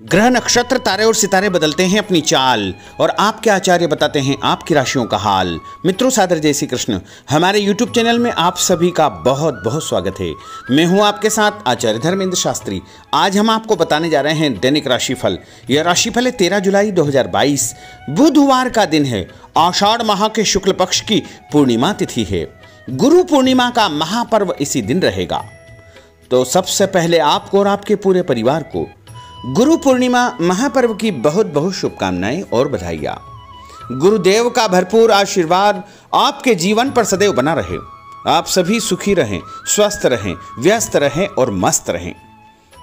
ग्रह नक्षत्र तारे और सितारे बदलते हैं अपनी चाल और आपके आचार्य बताते हैं आपकी राशियों का हाल। मित्रों, सादर जय श्री कृष्ण। हमारे YouTube चैनल में आप सभी का बहुत बहुत स्वागत है। मैं हूं आपके साथ आचार्य धर्मेंद्र शास्त्री। आज हम आपको बताने जा रहे हैं दैनिक राशिफल। यह राशिफल है 13 जुलाई 2022, बुधवार का दिन है। आषाढ़ माह के शुक्ल पक्ष की पूर्णिमा तिथि है। गुरु पूर्णिमा का महापर्व इसी दिन रहेगा। तो सबसे पहले आपको और आपके पूरे परिवार को गुरु पूर्णिमा महापर्व की बहुत बहुत शुभकामनाएं और बधाइयां। गुरुदेव का भरपूर आशीर्वाद आपके जीवन पर सदैव बना रहे। आप सभी सुखी रहें, स्वस्थ रहें, व्यस्त रहें और मस्त रहें।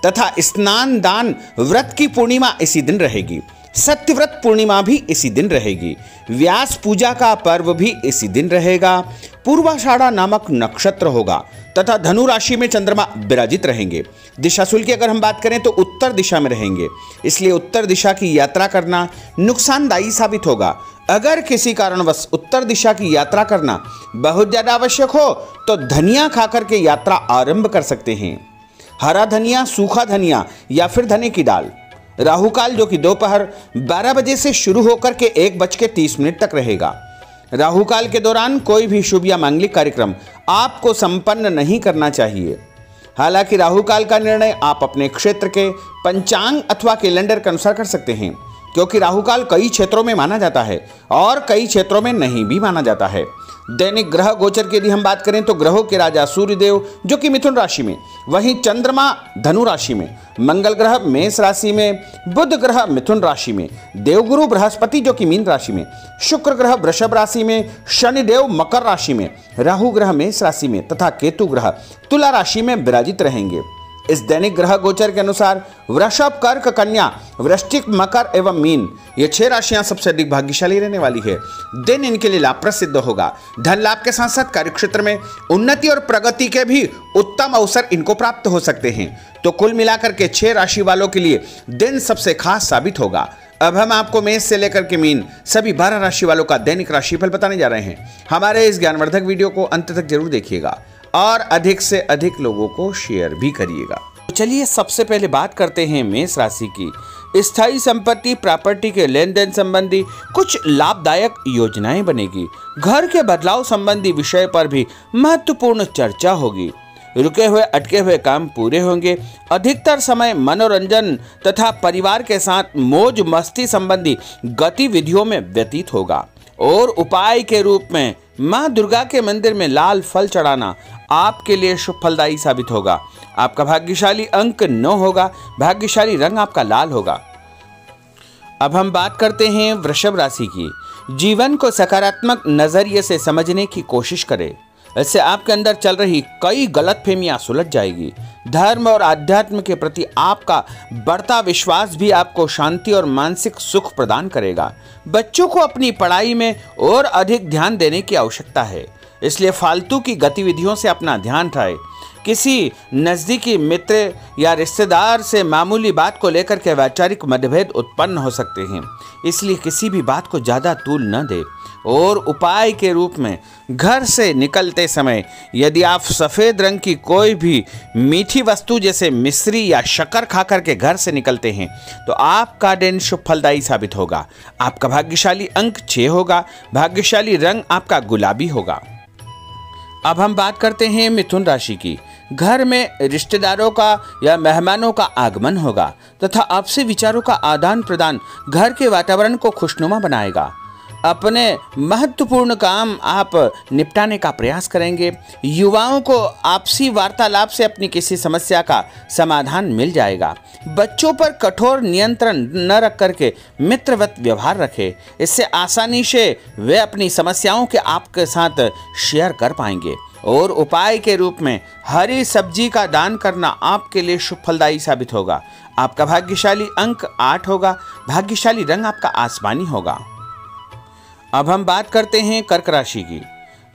तथा स्नान दान व्रत की पूर्णिमा इसी दिन रहेगी। सत्यव्रत पूर्णिमा भी इसी दिन रहेगी। व्यास पूजा का पर्व भी इसी दिन रहेगा। पूर्वाषाढ़ा नामक नक्षत्र होगा तथा धनु राशि में चंद्रमा विराजित रहेंगे। दिशाशूल की अगर हम बात करें तो उत्तर दिशा में रहेंगे, इसलिए उत्तर दिशा की यात्रा करना नुकसानदायी साबित होगा। अगर किसी कारणवश उत्तर दिशा की यात्रा करना बहुत ज्यादा आवश्यक हो तो धनिया खाकर के यात्रा आरंभ कर सकते हैं। हरा धनिया, सूखा धनिया या फिर धने की दाल। राहु काल जो कि दोपहर 12 बजे से शुरू होकर के 1:30 तक रहेगा। राहु काल के दौरान कोई भी शुभ या मांगलिक कार्यक्रम आपको संपन्न नहीं करना चाहिए। हालांकि राहु काल का निर्णय आप अपने क्षेत्र के पंचांग अथवा कैलेंडर के अनुसार कर सकते हैं, क्योंकि राहु काल कई क्षेत्रों में माना जाता है और कई क्षेत्रों में नहीं भी माना जाता है। दैनिक ग्रह गोचर की यदि हम बात करें तो ग्रहों के राजा सूर्यदेव जो कि मिथुन राशि में, वहीं चंद्रमा धनु राशि में, मंगल ग्रह मेष राशि में, बुध ग्रह मिथुन राशि में, देवगुरु बृहस्पति जो कि मीन राशि में, शुक्र ग्रह वृषभ राशि में, शनिदेव मकर राशि में, राहु ग्रह मेष राशि में तथा केतु ग्रह तुला राशि में विराजित रहेंगे। इस दैनिक ग्रह गोचर के अनुसार वृषभ, कर्क, कन्या, वृश्चिक, मकर एवं मीन ये 6 राशियां सबसे अधिक भाग्यशाली रहने वाली है। दिन इनके लिए लाभप्रद सिद्ध होगा। धन लाभ के साथ साथ कार्यक्षेत्र में उन्नति और प्रगति के भी उत्तम अवसर इनको प्राप्त हो सकते हैं। तो कुल मिलाकर के 6 राशि वालों के लिए दिन सबसे खास साबित होगा। अब हम आपको मेष से लेकर के मीन सभी 12 राशि वालों का दैनिक राशिफल बताने जा रहे हैं। हमारे इस ज्ञानवर्धक वीडियो को अंत तक जरूर देखिएगा और अधिक से अधिक लोगों को शेयर भी करिएगा। तो चलिए सबसे पहले बात करते हैं मेष राशि की। स्थायी संपत्ति प्रॉपर्टी के लेन देन संबंधी कुछ लाभदायक योजनाएं बनेगी। घर के बदलाव संबंधी विषय पर भी महत्वपूर्ण चर्चा होगी। रुके हुए अटके हुए काम पूरे होंगे। अधिकतर समय मनोरंजन तथा परिवार के साथ मौज मस्ती संबंधी गतिविधियों में व्यतीत होगा। और उपाय के रूप में मां दुर्गा के मंदिर में लाल फल चढ़ाना आपके लिए शुभ फलदायी साबित होगा। आपका भाग्यशाली अंक 9 होगा। भाग्यशाली रंग आपका लाल होगा। अब हम बात करते हैं वृषभ राशि की। जीवन को सकारात्मक नजरिए से समझने की कोशिश करें। इससे आपके अंदर चल रही कई गलतफहमियां सुलझ जाएगी। धर्म और आध्यात्म के प्रति आपका बढ़ता विश्वास भी आपको शांति और मानसिक सुख प्रदान करेगा। बच्चों को अपनी पढ़ाई में और अधिक ध्यान देने की आवश्यकता है, इसलिए फालतू की गतिविधियों से अपना ध्यान हटाएं। किसी नज़दीकी मित्र या रिश्तेदार से मामूली बात को लेकर के वैचारिक मतभेद उत्पन्न हो सकते हैं, इसलिए किसी भी बात को ज़्यादा तूल न दें। और उपाय के रूप में घर से निकलते समय यदि आप सफ़ेद रंग की कोई भी मीठी वस्तु जैसे मिश्री या शक्कर खाकर के घर से निकलते हैं तो आपका दिन शुभ फलदायी साबित होगा। आपका भाग्यशाली अंक 6 होगा। भाग्यशाली रंग आपका गुलाबी होगा। अब हम बात करते हैं मिथुन राशि की। घर में रिश्तेदारों का या मेहमानों का आगमन होगा तथा आपसी विचारों का आदान प्रदान घर के वातावरण को खुशनुमा बनाएगा। अपने महत्वपूर्ण काम आप निपटाने का प्रयास करेंगे। युवाओं को आपसी वार्तालाप से अपनी किसी समस्या का समाधान मिल जाएगा। बच्चों पर कठोर नियंत्रण न रख करके मित्रवत व्यवहार रखें। इससे आसानी से वे अपनी समस्याओं के आपके साथ शेयर कर पाएंगे। और उपाय के रूप में हरी सब्जी का दान करना आपके लिए शुभ फलदायी साबित होगा। आपका भाग्यशाली अंक 8 होगा। भाग्यशाली रंग आपका आसमानी होगा। अब हम बात करते हैं कर्क राशि की।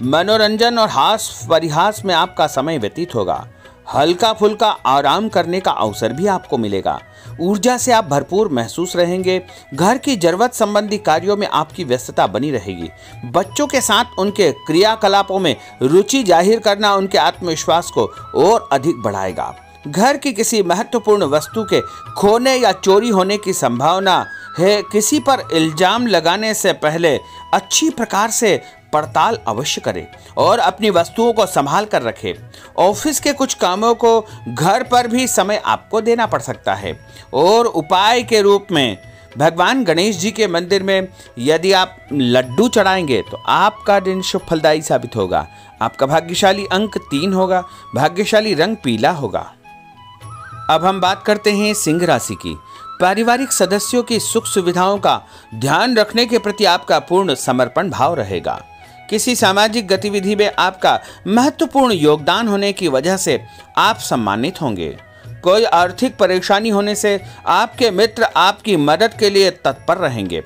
मनोरंजन और हास परिहास में आपका समय व्यतीत होगा। हल्का फुल्का आराम करने का अवसर भी आपको मिलेगा। ऊर्जा से आप भरपूर महसूस रहेंगे। घर की जरूरत संबंधी कार्यों में आपकी व्यस्तता बनी रहेगी। बच्चों के साथ उनके क्रियाकलापों में रुचि जाहिर करना उनके आत्मविश्वास को और अधिक बढ़ाएगा। घर की किसी महत्वपूर्ण वस्तु के खोने या चोरी होने की संभावना है। किसी पर इल्जाम लगाने से पहले अच्छी प्रकार से पड़ताल अवश्य करें और अपनी वस्तुओं को संभाल कर रखें। ऑफिस के कुछ कामों को घर पर भी समय आपको देना पड़ सकता है। और उपाय के रूप में भगवान गणेश जी के मंदिर में यदि आप लड्डू चढ़ाएंगे तो आपका दिन शुभ फलदायी साबित होगा। आपका भाग्यशाली अंक 3 होगा। भाग्यशाली रंग पीला होगा। अब हम बात करते हैं सिंह राशि की। पारिवारिक सदस्यों की सुख सुविधाओं का ध्यान रखने के प्रति आपका पूर्ण समर्पण भाव रहेगा। किसी सामाजिक गतिविधि में आपका महत्वपूर्ण योगदान होने की वजह से आप सम्मानित होंगे। कोई आर्थिक परेशानी होने से आपके मित्र आपकी मदद के लिए तत्पर रहेंगे,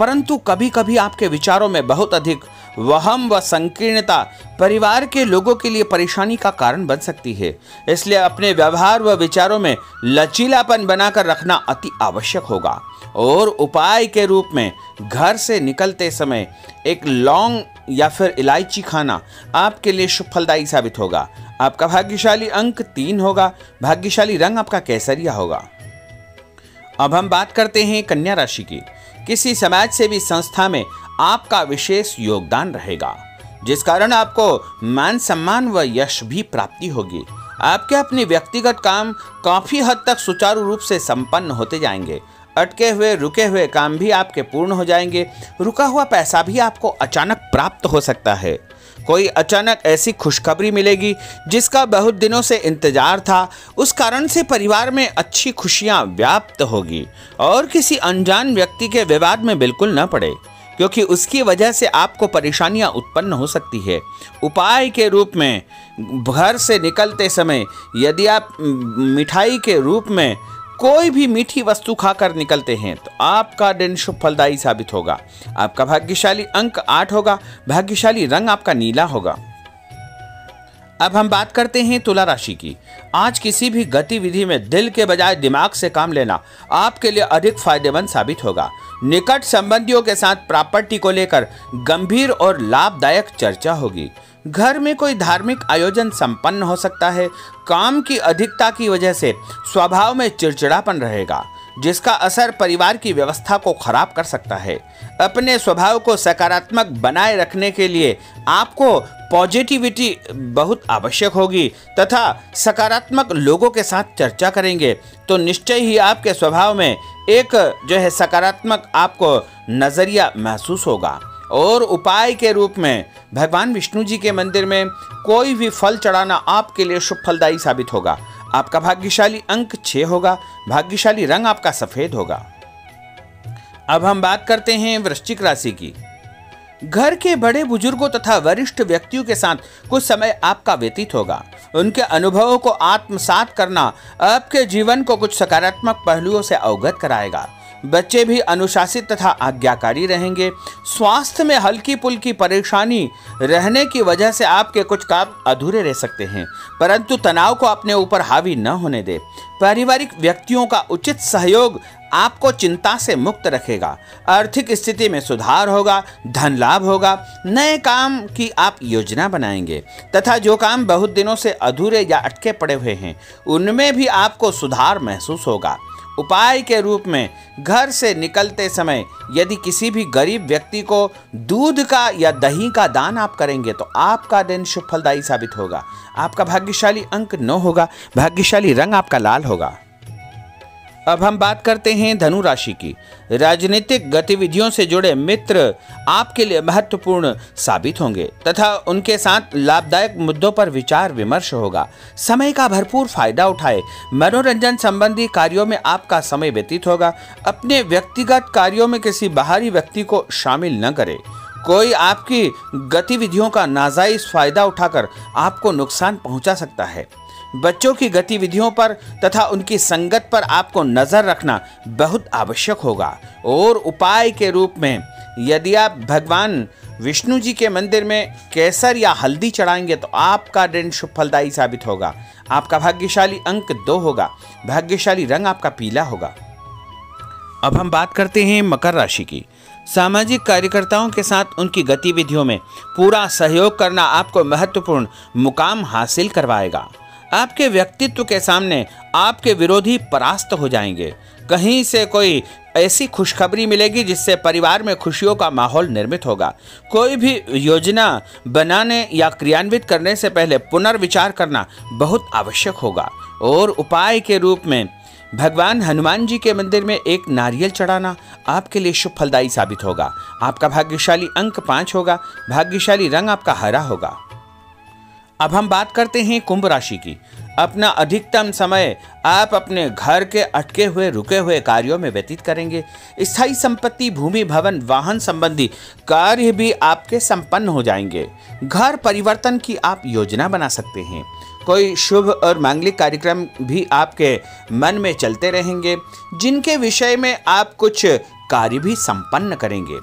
परंतु कभी कभी आपके विचारों में बहुत अधिक वहम व संकीर्णता परिवार के लोगों के लिए परेशानी का कारण बन सकती है। इसलिए अपने व्यवहार व विचारों में लचीलापन बनाकर रखना अति आवश्यक होगा। और उपाय के रूप में घर से निकलते समय एक लौंग या फिर इलायची खाना आपके लिए शुभ फलदायी साबित होगा। आपका भाग्यशाली अंक 3 होगा। भाग्यशाली रंग आपका केसरिया होगा। अब हम बात करते हैं कन्या राशि की। किसी समाज सेवी संस्था में आपका विशेष योगदान रहेगा, जिस कारण आपको मान सम्मान व यश भी प्राप्ति होगी। आपके अपने व्यक्तिगत काम काफी हद तक सुचारू रूप से संपन्न होते जाएंगे। अटके हुए रुके हुए काम भी आपके पूर्ण हो जाएंगे। रुका हुआ पैसा भी आपको अचानक प्राप्त हो सकता है। कोई अचानक ऐसी खुशखबरी मिलेगी जिसका बहुत दिनों से इंतजार था। उस कारण से परिवार में अच्छी खुशियां व्याप्त होगी। और किसी अनजान व्यक्ति के विवाद में बिल्कुल न पड़े, क्योंकि उसकी वजह से आपको परेशानियां उत्पन्न हो सकती है। उपाय के रूप में घर से निकलते समय यदि आप मिठाई के रूप में कोई भी मीठी वस्तु खाकर निकलते हैं तो आपका दिन शुभ फलदायी साबित होगा। आपका भाग्यशाली अंक 8 होगा। भाग्यशाली रंग आपका नीला होगा। अब हम बात करते हैं तुला राशि की। आज किसी भी गतिविधि में दिल के बजाय दिमाग से काम लेना आपके लिए अधिक फायदेमंद साबित होगा। निकट संबंधियों के साथ प्रॉपर्टी को लेकर गंभीर और लाभदायक चर्चा होगी। घर में कोई धार्मिक आयोजन संपन्न हो सकता है। काम की अधिकता की वजह से स्वभाव में चिड़चिड़ापन रहेगा, जिसका असर परिवार की व्यवस्था को खराब कर सकता है। अपने स्वभाव को सकारात्मक बनाए रखने के लिए आपको पॉजिटिविटी बहुत आवश्यक होगी तथा सकारात्मक लोगों के साथ चर्चा करेंगे तो निश्चय ही आपके स्वभाव में एक सकारात्मक आपको नजरिया महसूस होगा। और उपाय के रूप में भगवान विष्णु जी के मंदिर में कोई भी फल चढ़ाना आपके लिए शुभ फलदायी साबित होगा। आपका भाग्यशाली अंक 6 होगा। भाग्यशाली रंग आपका सफेद होगा। अब हम बात करते हैं वृश्चिक राशि की। घर के बड़े बुजुर्गों तथा वरिष्ठ व्यक्तियों के साथ कुछ समय आपका व्यतीत होगा। उनके अनुभवों को आत्मसात करना आपके जीवन को कुछ सकारात्मक पहलुओं से अवगत कराएगा। बच्चे भी अनुशासित तथा आज्ञाकारी रहेंगे। स्वास्थ्य में हल्की पुल्की परेशानी रहने की वजह से आपके कुछ काम अधूरे रह सकते हैं, परंतु तनाव को अपने ऊपर हावी न होने दे। पारिवारिक व्यक्तियों का उचित सहयोग आपको चिंता से मुक्त रखेगा। आर्थिक स्थिति में सुधार होगा। धन लाभ होगा। नए काम की आप योजना बनाएंगे तथा जो काम बहुत दिनों से अधूरे या अटके पड़े हुए हैं उनमें भी आपको सुधार महसूस होगा। उपाय के रूप में घर से निकलते समय यदि किसी भी गरीब व्यक्ति को दूध का या दही का दान आप करेंगे तो आपका दिन शुभ फलदायी साबित होगा। आपका भाग्यशाली अंक 9 होगा। भाग्यशाली रंग आपका लाल होगा। अब हम बात करते हैं धनु राशि की। राजनीतिक गतिविधियों से जुड़े मित्र आपके लिए महत्वपूर्ण साबित होंगे तथा उनके साथ लाभदायक मुद्दों पर विचार विमर्श होगा। समय का भरपूर फायदा उठाए। मनोरंजन संबंधी कार्यों में आपका समय व्यतीत होगा। अपने व्यक्तिगत कार्यों में किसी बाहरी व्यक्ति को शामिल न करें। कोई आपकी गतिविधियों का नाजायज फायदा उठाकर आपको नुकसान पहुंचा सकता है। बच्चों की गतिविधियों पर तथा उनकी संगत पर आपको नजर रखना बहुत आवश्यक होगा। और उपाय के रूप में यदि आप भगवान विष्णु जी के मंदिर में केसर या हल्दी चढ़ाएंगे तो आपका दिन शुभ फलदायी साबित होगा। आपका भाग्यशाली अंक 2 होगा। भाग्यशाली रंग आपका पीला होगा। अब हम बात करते हैं मकर राशि की। सामाजिक कार्यकर्ताओं के साथ उनकी गतिविधियों में पूरा सहयोग करना आपको महत्वपूर्ण मुकाम हासिल करवाएगा। आपके व्यक्तित्व के सामने आपके विरोधी परास्त हो जाएंगे। कहीं से कोई ऐसी खुशखबरी मिलेगी जिससे परिवार में खुशियों का माहौल निर्मित होगा। कोई भी योजना बनाने या क्रियान्वित करने से पहले पुनर्विचार करना बहुत आवश्यक होगा। और उपाय के रूप में भगवान हनुमान जी के मंदिर में एक नारियल चढ़ाना आपके लिए शुभ फलदायी साबित होगा। आपका भाग्यशाली अंक 5 होगा। भाग्यशाली रंग आपका हरा होगा। अब हम बात करते हैं कुंभ राशि की। अपना अधिकतम समय आप अपने घर के अटके हुए रुके हुए कार्यों में व्यतीत करेंगे। स्थायी संपत्ति, भूमि, भवन, वाहन संबंधी कार्य भी आपके संपन्न हो जाएंगे। घर परिवर्तन की आप योजना बना सकते हैं। कोई शुभ और मांगलिक कार्यक्रम भी आपके मन में चलते रहेंगे, जिनके विषय में आप कुछ कार्य भी संपन्न करेंगे।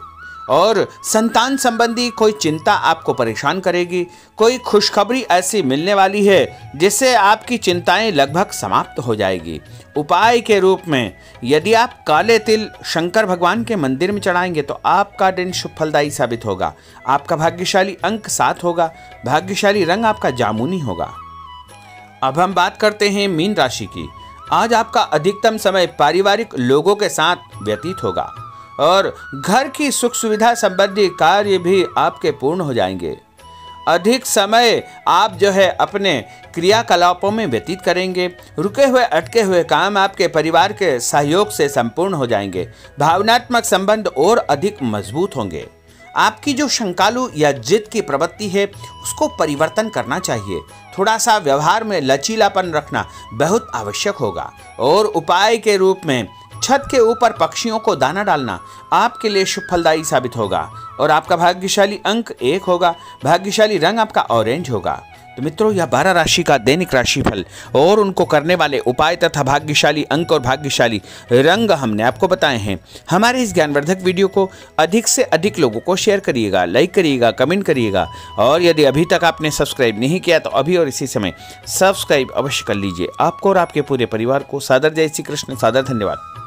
और संतान संबंधी कोई चिंता आपको परेशान करेगी। कोई खुशखबरी ऐसी मिलने वाली है जिससे आपकी चिंताएं लगभग समाप्त हो जाएगी। उपाय के रूप में यदि आप काले तिल शंकर भगवान के मंदिर में चढ़ाएंगे तो आपका दिन शुभ फलदायी साबित होगा। आपका भाग्यशाली अंक 7 होगा। भाग्यशाली रंग आपका जामुनी होगा। अब हम बात करते हैं मीन राशि की। आज आपका अधिकतम समय पारिवारिक लोगों के साथ व्यतीत होगा और घर की सुख सुविधा संबंधी कार्य भी आपके पूर्ण हो जाएंगे। अधिक समय आप अपने क्रियाकलापों में व्यतीत करेंगे। रुके हुए अटके हुए काम आपके परिवार के सहयोग से संपूर्ण हो जाएंगे। भावनात्मक संबंध और अधिक मजबूत होंगे। आपकी जो शंकालु या जिद की प्रवृत्ति है उसको परिवर्तन करना चाहिए। थोड़ा सा व्यवहार में लचीलापन रखना बहुत आवश्यक होगा। और उपाय के रूप में छत के ऊपर पक्षियों को दाना डालना आपके लिए शुभ फलदायी साबित होगा। और आपका भाग्यशाली अंक 1 होगा। भाग्यशाली रंग आपका ऑरेंज होगा। तो मित्रों, यह 12 राशि का दैनिक राशिफल और उनको करने वाले उपाय तथा भाग्यशाली अंक और भाग्यशाली रंग हमने आपको बताए हैं। हमारे इस ज्ञानवर्धक वीडियो को अधिक से अधिक लोगों को शेयर करिएगा, लाइक करिएगा, कमेंट करिएगा। और यदि अभी तक आपने सब्सक्राइब नहीं किया तो अभी और इसी समय सब्सक्राइब अवश्य कर लीजिए। आपको और आपके पूरे परिवार को सादर जय श्री कृष्ण, सादर धन्यवाद।